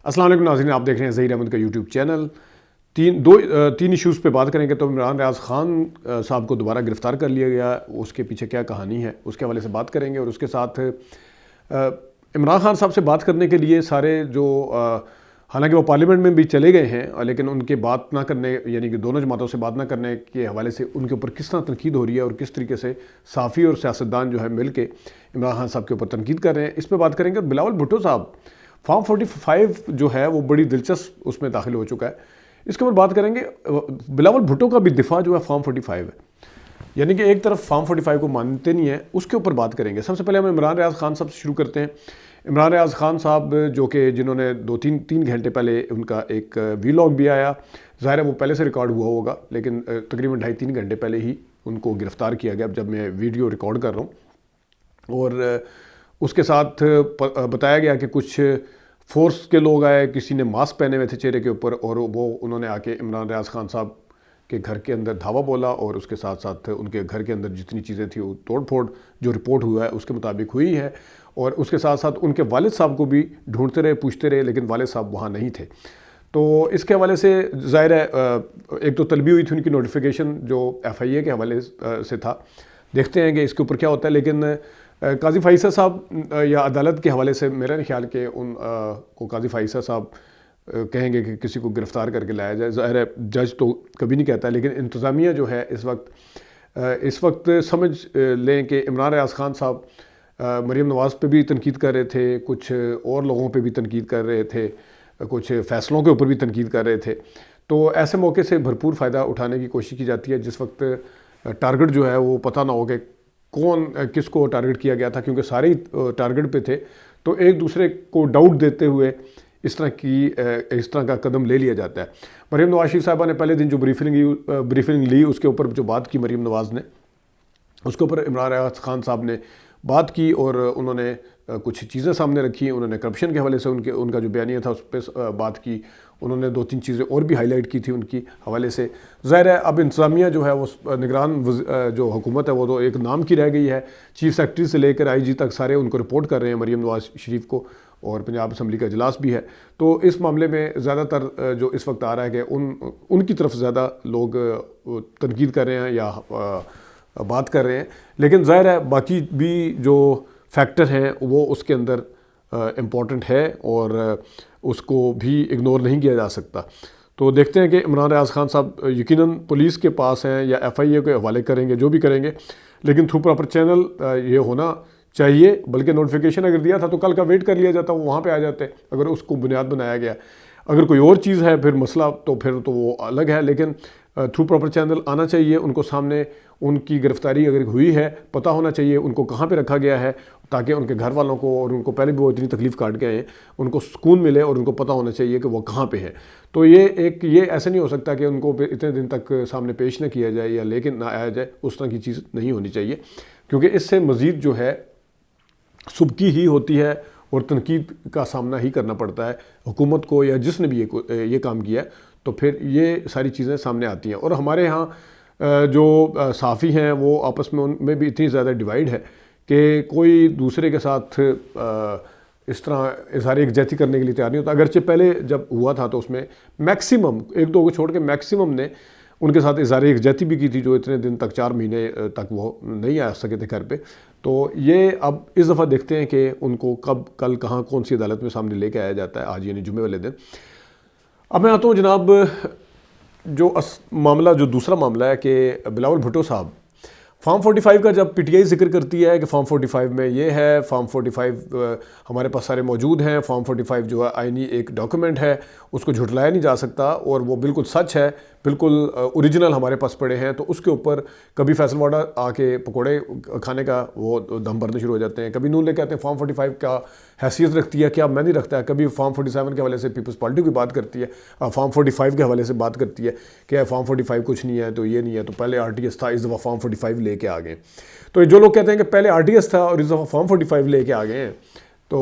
السلام علیکم ناظرین، آپ دیکھ رہے ہیں ظہیر احمد کا یوٹیوب چینل۔ تین ایشوز پہ بات کریں گے۔ تو عمران ریاض خان صاحب کو دوبارہ گرفتار کر لیا گیا، اس کے پیچھے کیا کہانی ہے اس کے حوالے سے بات کریں گے، اور اس کے ساتھ عمران خان صاحب سے بات کرنے کے لیے سارے جو حالانکہ وہ پارلیمنٹ میں بھی چلے گئے ہیں، لیکن ان کے بات نہ کرنے، یعنی کہ دونوں جماعتوں سے بات نہ کرنے کے حوالے سے ان کے اوپر کس طرح تنقید ہو رہی ہے اور کس طریقے سے صحافی اور سیاستدان جو ہے مل کے عمران خان صاحب کے اوپر تنقید کر رہے ہیں، اس پہ بات کریں گے۔ بلاول بھٹو صاحب فارم 45 جو ہے وہ بڑی دلچسپ اس میں داخل ہو چکا ہے، اس کے اوپر بات کریں گے۔ بلاول بھٹو کا بھی دفاع جو ہے فارم 45 ہے، یعنی کہ ایک طرف فارم 45 کو مانتے نہیں ہیں، اس کے اوپر بات کریں گے۔ سب سے پہلے ہم عمران ریاض خان صاحب سے شروع کرتے ہیں۔ عمران ریاض خان صاحب جو کہ جنہوں نے تین گھنٹے پہلے ان کا ایک ویلاگ بھی آیا، ظاہر ہے وہ پہلے سے ریکارڈ ہوا ہوگا، لیکن تقریباً 2.5-3 گھنٹے پہلے ہی ان کو گرفتار کیا گیا جب میں ویڈیو ریکارڈ کر رہا ہوں، اور اس کے ساتھ بتایا گیا کہ کچھ فورس کے لوگ آئے، کسی نے ماسک پہنے ہوئے تھے چہرے کے اوپر، اور انہوں نے آ کے عمران ریاض خان صاحب کے گھر کے اندر دھاوا بولا، اور اس کے ساتھ ساتھ ان کے گھر کے اندر جتنی چیزیں تھیں وہ توڑ پھوڑ جو رپورٹ ہوا ہے اس کے مطابق ہوئی ہے، اور اس کے ساتھ ساتھ ان کے والد صاحب کو بھی ڈھونڈتے رہے، پوچھتے رہے، لیکن والد صاحب وہاں نہیں تھے۔ تو اس کے حوالے سے ظاہر ہے ایک تو طلبی ہوئی تھی ان کی نوٹیفیکیشن جو FIA کے حوالے سے تھا، دیکھتے ہیں کہ اس کے اوپر کیا ہوتا ہے۔ لیکن قاضی فائصہ صاحب یا عدالت کے حوالے سے میرا نہیں خیال کہ ان کو قاضی فائصہ صاحب کہیں گے کہ کسی کو گرفتار کر کے لایا جائے، ظاہر ہے جج تو کبھی نہیں کہتا، لیکن انتظامیہ جو ہے اس وقت سمجھ لیں کہ عمران ریاض خان صاحب مریم نواز پہ بھی تنقید کر رہے تھے، کچھ اور لوگوں پہ بھی تنقید کر رہے تھے، کچھ فیصلوں کے اوپر بھی تنقید کر رہے تھے۔ تو ایسے موقع سے بھرپور فائدہ اٹھانے کی کوشش کی جاتی ہے جس وقت ٹارگٹ جو ہے وہ پتہ نہ ہو کہ کون کس کو ٹارگٹ کیا گیا تھا، کیونکہ سارے ہی ٹارگٹ پہ تھے، تو ایک دوسرے کو ڈاؤٹ دیتے ہوئے اس طرح کا قدم لے لیا جاتا ہے۔ مریم نواز شریف صاحبہ نے پہلے دن جو بریفنگ لی اس کے اوپر جو بات کی مریم نواز نے، اس کے اوپر عمران ریاض خان صاحب نے بات کی، اور انہوں نے کچھ چیزیں سامنے رکھی، انہوں نے کرپشن کے حوالے سے ان کا جو بیانیہ تھا اس پہ بات کی، انہوں نے 2-3 چیزیں اور بھی ہائی لائٹ کی تھی ان کی حوالے سے۔ ظاہر ہے اب انتظامیہ جو ہے وہ نگران جو حکومت ہے وہ تو ایک نام کی رہ گئی ہے، چیف سیکرٹری سے لے کر IG تک سارے ان کو رپورٹ کر رہے ہیں مریم نواز شریف کو، اور پنجاب اسمبلی کا اجلاس بھی ہے۔ تو اس معاملے میں زیادہ تر جو اس وقت آ رہا ہے کہ ان کی طرف زیادہ لوگ تنقید کر رہے ہیں یا بات کر رہے ہیں، لیکن ظاہر ہے باقی بھی جو فیکٹر ہیں وہ اس کے اندر امپورٹنٹ ہے، اور اس کو بھی اگنور نہیں کیا جا سکتا۔ تو دیکھتے ہیں کہ عمران ریاض خان صاحب یقیناً پولیس کے پاس ہیں یا FIA کے حوالے کریں گے، جو بھی کریں گے، لیکن تھرو پراپر چینل یہ ہونا چاہیے، بلکہ نوٹیفیکیشن اگر دیا تھا تو کل کا ویٹ کر لیا جاتا، وہ وہاں پہ آ جاتے اگر اس کو بنیاد بنایا گیا۔ اگر کوئی اور چیز ہے پھر مسئلہ تو پھر تو وہ الگ ہے، لیکن تھرو پراپر چینل آنا چاہیے، ان کو سامنے ان کی گرفتاری اگر ہوئی ہے پتہ ہونا چاہیے ان کو کہاں پہ رکھا گیا ہے، تاکہ ان کے گھر والوں کو، اور ان کو پہلے بھی وہ اتنی تکلیف کاٹ کے آئے ہیں، ان کو سکون ملے اور ان کو پتہ ہونا چاہیے کہ وہ کہاں پہ ہے۔ تو یہ ایسا نہیں ہو سکتا کہ ان کو اتنے دن تک سامنے پیش نہ کیا جائے یا لیکن نہ آیا جائے، اس طرح کی چیز نہیں ہونی چاہیے، کیونکہ اس سے مزید جو ہے سبکی ہی ہوتی ہے اور تنقید کا سامنا ہی کرنا پڑتا ہے حکومت کو یا جس نے بھی یہ کام کیا ہے، تو پھر یہ ساری چیزیں سامنے آتی ہیں۔ اور ہمارے ہاں جو صحافی ہیں وہ آپس میں ان میں بھی اتنی زیادہ ڈیوائیڈ ہے کہ کوئی دوسرے کے ساتھ اس طرح اظہار یکجہتی کرنے کے لیے تیار نہیں ہوتا۔ اگرچہ پہلے جب ہوا تھا تو اس میں میکسیمم 1-2 کو چھوڑ کے میکسیمم نے ان کے ساتھ اظہار یکجہتی بھی کی تھی، جو اتنے دن تک 4 مہینے تک وہ نہیں آ سکے تھے گھر پہ۔ تو یہ اب اس دفعہ دیکھتے ہیں کہ ان کو کب، کل، کہاں، کون سی عدالت میں سامنے لے کے آیا جاتا ہے، آج یعنی جمعے والے دن۔ اب میں آتا ہوں جناب جو دوسرا معاملہ ہے کہ بلاول بھٹو صاحب فارم 45 کا جب PTI ذکر کرتی ہے کہ فارم 45 میں یہ ہے، فارم 45 ہمارے پاس سارے موجود ہیں، فارم 45 جو ہے آئینی ایک ڈاکیومنٹ ہے، اس کو جھٹلایا نہیں جا سکتا، اور وہ بالکل سچ ہے، بالکل اوریجنل ہمارے پاس پڑے ہیں، تو اس کے اوپر کبھی فیصل واڈا آ کے پکوڑے کھانے کا وہ دم بھرنے شروع ہو جاتے ہیں، کبھی نون لے کہتے ہیں فارم 45 کا حیثیت رکھتی ہے، کیا میں نہیں رکھتا ہے، کبھی فارم 47 کے حوالے سے پیپلز پارٹی کی بات کرتی ہے، فارم 45 کے حوالے سے بات کرتی ہے کہ فارم 45 کچھ نہیں ہے تو یہ نہیں ہے، تو پہلے RTS تھا، اس دفعہ فارم 45 لے کے آ گئے۔ تو جو لوگ کہتے ہیں کہ پہلے RTS تھا اور اس دفعہ فارم 45 لے کے آ گئے ہیں، تو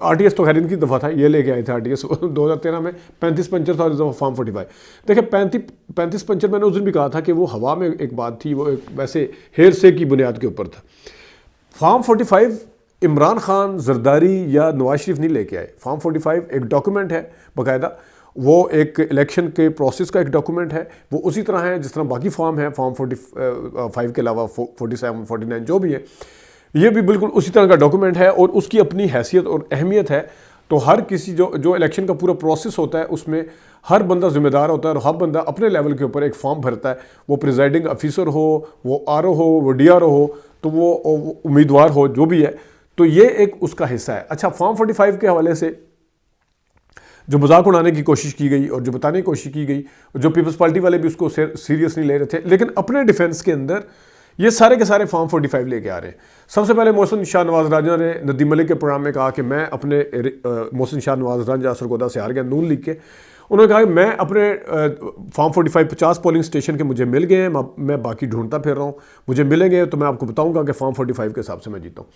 RTS تو خیر ان کی دفعہ تھا، یہ لے کے آئے تھے RTS 2013 میں 35 پنچر تھا اور اس دفعہ فارم 45۔ دیکھیں 35 پنچر میں نے اس دن بھی کہا تھا کہ وہ ہوا میں ایک بات تھی، وہ ایک ویسے ہیر سے کی بنیاد کے اوپر تھا۔ فارم 45 عمران خان، زرداری یا نواز شریف نہیں لے کے آئے. فارم 45 ایک ڈاکومنٹ ہے باقاعدہ، وہ ایک الیکشن کے پروسیس کا ایک ڈاکومنٹ ہے. وہ اسی طرح ہے جس طرح باقی فارم ہیں، فارم 45 کے علاوہ 47 49 جو بھی ہے، یہ بھی بالکل اسی طرح کا ڈاکومنٹ ہے اور اس کی اپنی حیثیت اور اہمیت ہے. تو ہر کسی جو الیکشن کا پورا پروسیس ہوتا ہے اس میں ہر بندہ ذمہ دار ہوتا ہے اور ہر بندہ اپنے لیول کے اوپر ایک فارم بھرتا ہے. وہ پریزائڈنگ افیسر ہو، وہ آر او ہو، وہ ڈی آر او ہو، تو وہ امیدوار ہو، جو بھی ہے. تو یہ ایک اس کا حصہ ہے. اچھا، فارم 45 کے حوالے سے جو مذاق اڑانے کی کوشش کی گئی اور جو بتانے کی کوشش کی گئی، جو پیپلز پارٹی والے بھی اس کو سیریس نہیں لے رہے تھے، لیکن اپنے ڈیفنس کے اندر یہ سارے کے سارے فارم 45 لے کے آ رہے ہیں. سب سے پہلے محسن شاہ نواز رانجھا نے ندیم ملک کے پروگرام میں کہا کہ میں اپنے محسن شاہ نواز رانجھا سرگودا سے ہار گیا نون لیگ کے. انہوں نے کہا کہ میں اپنے فارم 45 50 پولنگ اسٹیشن کے مجھے مل گئے ہیں، میں باقی ڈھونڈتا پھر رہا ہوں، مجھے ملیں گے تو میں آپ کو بتاؤں گا کہ فارم 45 کے حساب سے میں جیتا ہوں.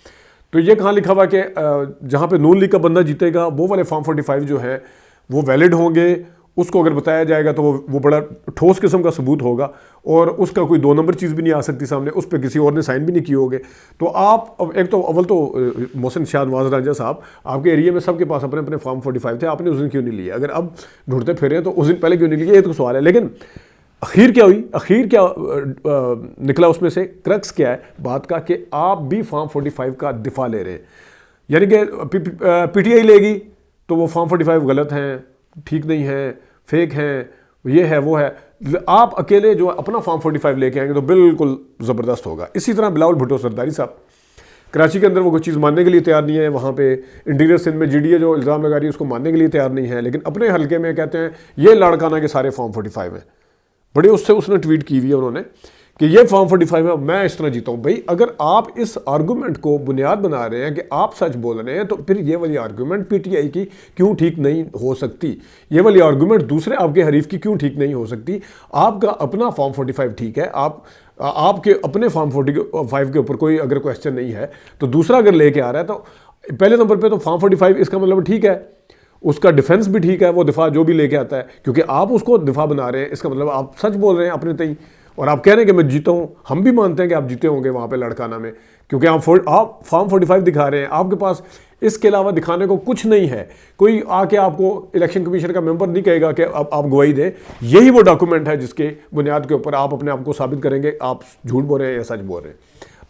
تو یہ کہاں لکھا ہوا کہ جہاں پہ نون لیگ کا بندہ جیتے گا وہ والے فارم 45 جو ہے وہ ویلڈ ہوں گے. اس کو اگر بتایا جائے گا تو وہ بڑا ٹھوس قسم کا ثبوت ہوگا اور اس کا کوئی 2 نمبر چیز بھی نہیں آ سکتی سامنے، اس پہ کسی اور نے سائن بھی نہیں کیے ہوگے. تو آپ ایک تو اول تو محسن شاہ نواز رانجھا صاحب، آپ کے ایریے میں سب کے پاس اپنے اپنے فارم 45 تھے، آپ نے اس دن کیوں نہیں لیے؟ اگر اب ڈھونڈتے پھر رہے ہیں تو اس دن پہلے کیوں نہیں لیے؟ یہ تو سوال ہے. لیکن اخیر کیا ہوئی، اخیر کیا نکلا اس میں سے، کرکس کیا ہے بات کا کہ آپ بھی فارم 45 کا دفاع لے رہے ہیں. یعنی کہ پی ٹی آئی لے گی تو وہ فارم 45 غلط ہیں، ٹھیک نہیں ہیں، فیک ہیں، یہ ہے وہ ہے. آپ اکیلے جو اپنا فارم 45 لے کے آئیں گے تو بالکل زبردست ہوگا. اسی طرح بلاول بھٹو زرداری صاحب کراچی کے اندر وہ کوئی چیز ماننے کے لیے تیار نہیں ہے، وہاں پہ انٹیریئر سندھ میں جی ڈی اے جو الزام لگا رہی ہے اس کو ماننے کے لیے تیار نہیں ہے، لیکن اپنے حلقے میں کہتے ہیں یہ لاڑکانہ کے سارے فارم 45 ہیں. بڑے اس نے ٹویٹ کی ہوئی ہے انہوں نے کہ یہ فارم 45 ہے، میں اس طرح جیتا ہوں. بھائی اگر آپ اس آرگومنٹ کو بنیاد بنا رہے ہیں کہ آپ سچ بول رہے ہیں تو پھر یہ والی آرگومنٹ پی ٹی آئی کی کیوں ٹھیک نہیں ہو سکتی؟ یہ والی آرگومنٹ دوسرے آپ کے حریف کی کیوں ٹھیک نہیں ہو سکتی؟ آپ کا اپنا فارم 45 ٹھیک ہے، آپ کے اپنے فارم 45 کے اوپر کوئی اگر کویسچن نہیں ہے تو دوسرا اگر لے کے آ رہا ہے تو پہلے نمبر پہ تو فارم 45 اس کا مطلب ٹھیک ہے، اس کا ڈیفنس بھی ٹھیک ہے، وہ دفاع جو بھی لے کے آتا ہے، کیونکہ آپ اس کو دفاع بنا رہے ہیں، اس کا مطلب آپ سچ بول رہے ہیں اپنے تئیں. اور آپ کہہ رہے ہیں کہ میں جیتا ہوں، ہم بھی مانتے ہیں کہ آپ جیتے ہوں گے وہاں پہ لڑکانہ میں، کیونکہ آپ فارم 45 دکھا رہے ہیں، آپ کے پاس اس کے علاوہ دکھانے کو کچھ نہیں ہے. کوئی آ کے آپ کو الیکشن کمیشن کا ممبر نہیں کہے گا کہ آپ گواہی دیں. یہی وہ ڈاکومنٹ ہے جس کے بنیاد کے اوپر آپ اپنے آپ کو ثابت کریں گے آپ جھوٹ بول رہے ہیں یا سچ بول رہے ہیں.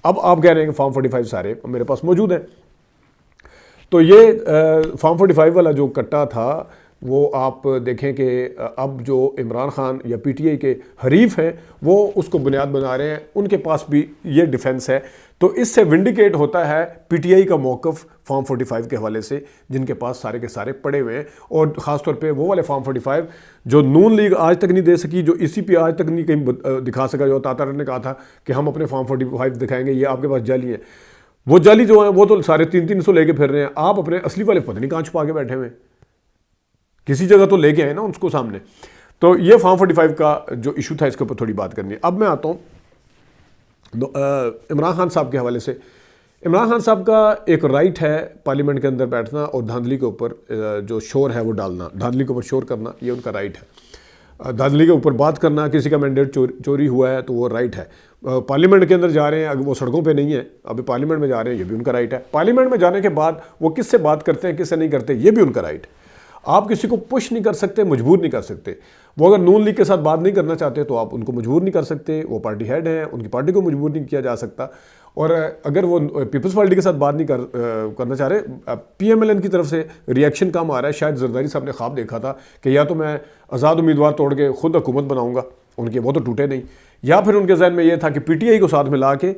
اب آپ کہہ رہے ہیں کہ فارم 45 سارے میرے پاس موجود ہیں. تو یہ فارم 45 والا جو کٹا تھا وہ آپ دیکھیں کہ اب جو عمران خان یا پی ٹی آئی کے حریف ہیں وہ اس کو بنیاد بنا رہے ہیں، ان کے پاس بھی یہ ڈیفنس ہے. تو اس سے ونڈیکیٹ ہوتا ہے پی ٹی آئی کا موقف فارم 45 کے حوالے سے، جن کے پاس سارے کے سارے پڑے ہوئے ہیں. اور خاص طور پہ وہ والے فارم 45 جو نون لیگ آج تک نہیں دے سکی، جو ای سی پی آج تک نہیں کہیں دکھا سکا. جو تاتر نے کہا تھا کہ ہم اپنے فارم 45 دکھائیں گے، یہ آپ کے پاس جعلی ہیں. وہ جعلی جو ہیں وہ تو سارے 300 لے کے پھر رہے ہیں. آپ اپنے اصلی والے پتہ نہیں کہاں چھپا کے بیٹھے ہوئے، کسی جگہ تو لے کے آئے نا اس کو سامنے. تو یہ فارم 45 کا جو ایشو تھا اس کے اوپر تھوڑی بات کرنی ہے. اب میں آتا ہوں عمران خان صاحب کے حوالے سے. عمران خان صاحب کا ایک رائٹ ہے پارلیمنٹ کے اندر بیٹھنا اور دھاندلی کے اوپر جو شور ہے وہ ڈالنا، دھاندلی کے اوپر شور کرنا، یہ ان کا رائٹ ہے. دھاندلی کے اوپر بات کرنا، کسی کا مینڈیٹ چوری ہوا ہے تو وہ رائٹ ہے. پارلیمنٹ کے اندر جا رہے ہیں، اگر وہ سڑکوں پہ نہیں ہے، ابھی پارلیمنٹ میں جا رہے ہیں، یہ بھی ان کا رائٹ ہے. پارلیمنٹ میں جانے کے بعد وہ کس سے بات کرتے ہیں کس سے نہیں کرتے، یہ بھی ان کا رائٹ ہے. آپ کسی کو پش نہیں کر سکتے، مجبور نہیں کر سکتے. وہ اگر نون لیگ کے ساتھ بات نہیں کرنا چاہتے تو آپ ان کو مجبور نہیں کر سکتے. وہ پارٹی ہیڈ ہیں، ان کی پارٹی کو مجبور نہیں کیا جا سکتا. اور اگر وہ پیپلز پارٹی کے ساتھ بات نہیں کرنا چاہ رہے، پی ایم ایل این کی طرف سے ریئیکشن کم آ رہا ہے. شاید زرداری صاحب نے خواب دیکھا تھا کہ یا تو میں آزاد امیدوار توڑ کے خود حکومت بناؤں گا، ان کے وہ تو ٹوٹے نہیں، یا پھر ان کے ذہن میں یہ تھا کہ پی ٹی آئی کو ساتھ میں لا کے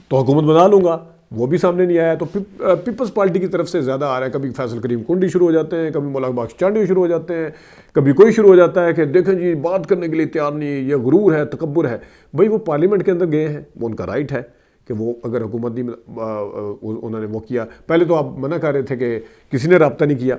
تو حکومت بنا لوں گا. وہ بھی سامنے نہیں آیا. تو پیپلز پارٹی کی طرف سے زیادہ آ رہا ہے. کبھی فیصل کریم کنڈی شروع ہو جاتے ہیں، کبھی مولا بخش چانڈی شروع ہو جاتے ہیں، کبھی کوئی شروع ہو جاتا ہے کہ دیکھیں جی بات کرنے کے لیے تیار نہیں، یہ غرور ہے، تکبر ہے. بھائی وہ پارلیمنٹ کے اندر گئے ہیں، وہ ان کا رائٹ ہے کہ وہ اگر حکومت نہیں انہوں نے وہ کیا. پہلے تو آپ منع کر رہے تھے کہ کسی نے رابطہ نہیں کیا،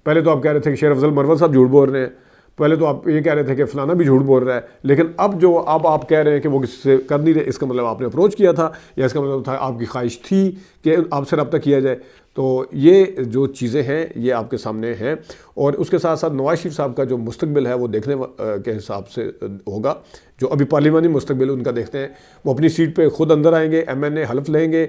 پہلے تو آپ کہہ رہے تھے کہ شیر افضل مرول صاحب جھوٹ بول رہے ہیں، پہلے تو آپ یہ کہہ رہے تھے کہ فلانا بھی جھوٹ بول رہا ہے. لیکن اب آپ کہہ رہے ہیں کہ وہ کسی سے کر نہیں رہے، اس کا مطلب آپ نے اپروچ کیا تھا یا اس کا مطلب تھا آپ کی خواہش تھی کہ آپ سے رابطہ کیا جائے. تو یہ جو چیزیں ہیں یہ آپ کے سامنے ہیں، اور اس کے ساتھ ساتھ نواز شریف صاحب کا جو مستقبل ہے وہ دیکھنے کے حساب سے ہوگا، جو ابھی پارلیمانی مستقبل ان کا دیکھتے ہیں، وہ اپنی سیٹ پہ خود اندر آئیں گے، ایم این اے حلف لیں گے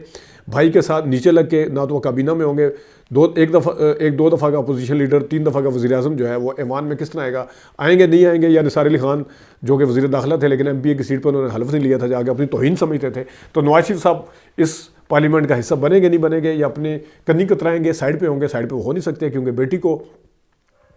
بھائی کے ساتھ نیچے لگ کے، نہ تو وہ کابینہ میں ہوں گے، ایک دو دفعہ کا اپوزیشن لیڈر، 3 دفعہ کا وزیر اعظم جو ہے وہ ایوان میں کس طرح آئیں گے نہیں آئیں گے، یا نثار علی خان جو کہ وزیر داخلہ تھے لیکن ایم پی اے کی سیٹ پہ انہوں نے حلف نہیں لیا تھا، جا کے اپنی توہین سمجھتے تھے، تو نواز شریف صاحب اس پارلیمنٹ کا حصہ بنے گے نہیں بنے گے، یا اپنے کنی کترائیں گے، سائڈ پہ ہوں گے، سائڈ پہ وہ ہو نہیں سکتے کیونکہ بیٹی کو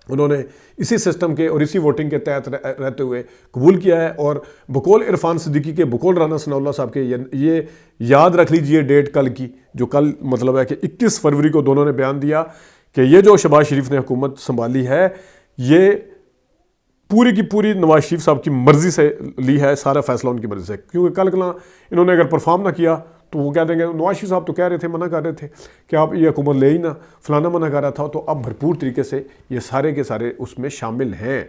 انہوں نے اسی سسٹم کے اور اسی ووٹنگ کے تحت رہتے ہوئے قبول کیا ہے، اور بقول عرفان صدیقی کے، بقول رانا ثناء اللہ صاحب کے، یہ یاد رکھ لیجئے ڈیٹ کل کی، جو کل مطلب ہے کہ 21 فروری کو دونوں نے بیان دیا کہ یہ جو شہباز شریف نے حکومت سنبھالی ہے یہ پوری کی پوری نواز شریف صاحب کی مرضی سے لی ہے، سارا فیصلہ ان کی مرضی سے، کیونکہ کل کلا انہوں نے اگر پرفارم نہ کیا تو وہ کہہ دیں گے نواز شریف صاحب تو کہہ رہے تھے، منع کر رہے تھے کہ آپ یہ حکومت لے ہی نہ، فلانا منع کر رہا تھا، تو اب بھرپور طریقے سے یہ سارے کے سارے اس میں شامل ہیں۔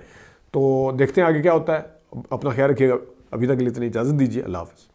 تو دیکھتے ہیں آگے کیا ہوتا ہے، اپنا خیال رکھیے گا، ابھی تک کے لیے اتنی اجازت دیجیے، اللہ حافظ۔